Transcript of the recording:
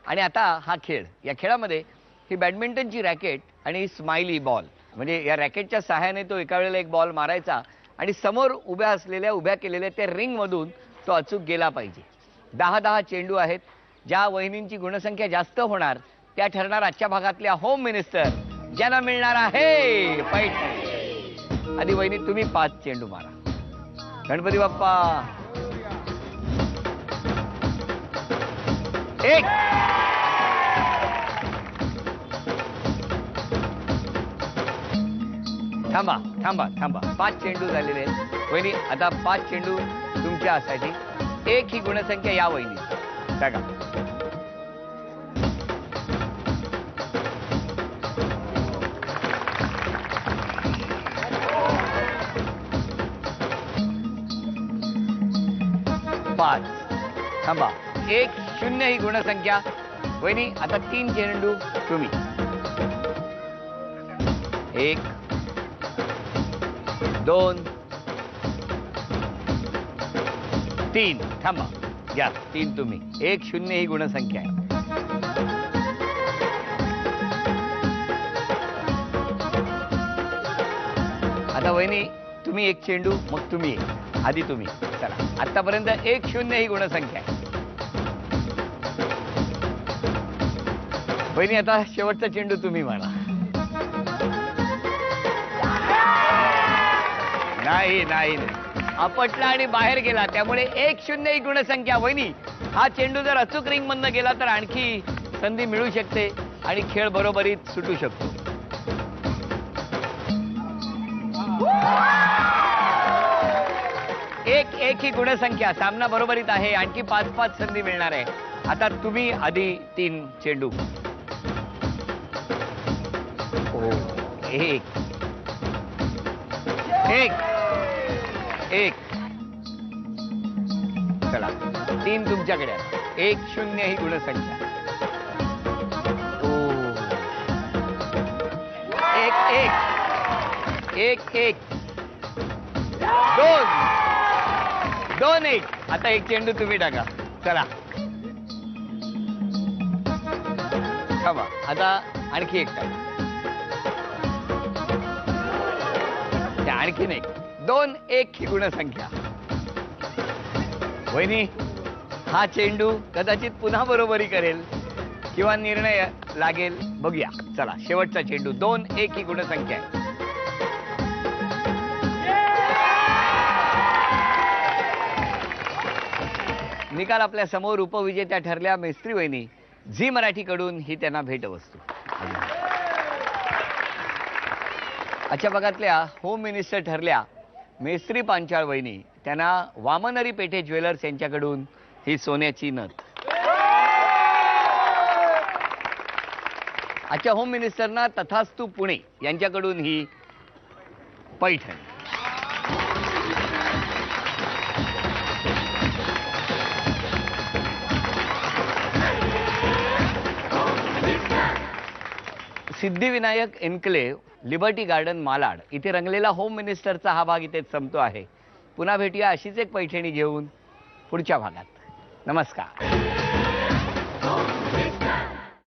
आणि आता हा खेळ, या खेळामध्ये ही बॅडमिंटनची रॅकेट आणि स्माइली बॉल, म्हणजे या रॅकेटच्या सहाय्याने तो एका वेळेला एक बॉल मारायचा आणि समोर उभ्या केलेल्या त्या रिंगमधून तो अचूक गेला पाहिजे. 10-10 चेंडू आहेत. ज्या वहिनींची गुणसंख्या जास्त होणार त्या ठरणार आजच्या भागातल्या होम मिनिस्टर, ज्यांना मिळणार आहे पैठणी. आधी वहिनी तुम्ही 5 चेंडू मारा. गणपती बाप्पा. 1. थांबा थांबा थांबा. 5 चेंडू झालेले आहेत वहिनी. आता 5 चेंडू तुमच्यासाठी. 1 ही गुणसंख्या या वहिनी बघा. थांबा. 1-0 ही गुणसंख्या वहिनी. आता 3 चेंडू तुम्ही. 1, 2, 3. थांबा. घ्या 3 तुम्ही. 1-0 ही गुणसंख्या आहे. आता वहिनी तुम्ही 1 चेंडू, मग तुम्ही 1. आधी तुम्ही. चला, आतापर्यंत 1-0 ही गुणसंख्या आहे. वहिनी आता शेवटचा चेंडू तुम्ही मारा. नाही नाही नाही, आपटला आणि बाहेर गेला, त्यामुळे 1-0 ही गुणसंख्या. वहिनी हा चेंडू जर अचूक रिंग मधनं गेला तर आणखी संधी मिळू शकते आणि खेळ बरोबरीत सुटू शकतो. एक ही गुणसंख्या. सामना बरोबरीत आहे. आणखी 5-5 संधी मिळणार आहे. आता तुम्ही आधी 3 चेंडू. 1 चला, 3 तुमच्याकडे. 1-0 ही गुणसंख्या. 1-1 2-1. आता 1 चेंडू तुम्ही टाका. चला, थांबा. आता आणखी 1 टाका. आणखीन 1. 2-1 ही गुणसंख्या. वहिनी हा चेंडू कदाचित पुन्हा बरोबरी करेल किंवा निर्णय लागेल, बघूया. चला, शेवटचा चेंडू. 2-1 ही गुणसंख्या आहे. निकाल आपल्या समोर. उपविजेत्या ठरल्या मेस्त्री वहिनी. झी मराठीकडून ही त्यांना भेटवस्तू. आजच्या भागातल्या होम मिनिस्टर ठरल्या मेस्त्री पांचाळ वहिनी. त्यांना वामनरी पेठे ज्वेलर्स यांच्याकडून ही सोन्याची नथ. आजच्या होम मिनिस्टरना तथास्तू पुणे यांच्याकडून ही paithani. Siddhivinayak enclave, Liberty garden, Malad इथे रंगलेला होम मिनिस्टरचा हा भाग इथेच संपतो आहे. पुन्हा भेटूया अशीच एक पैठणी घेऊन पुढच्या भागात. नमस्कार.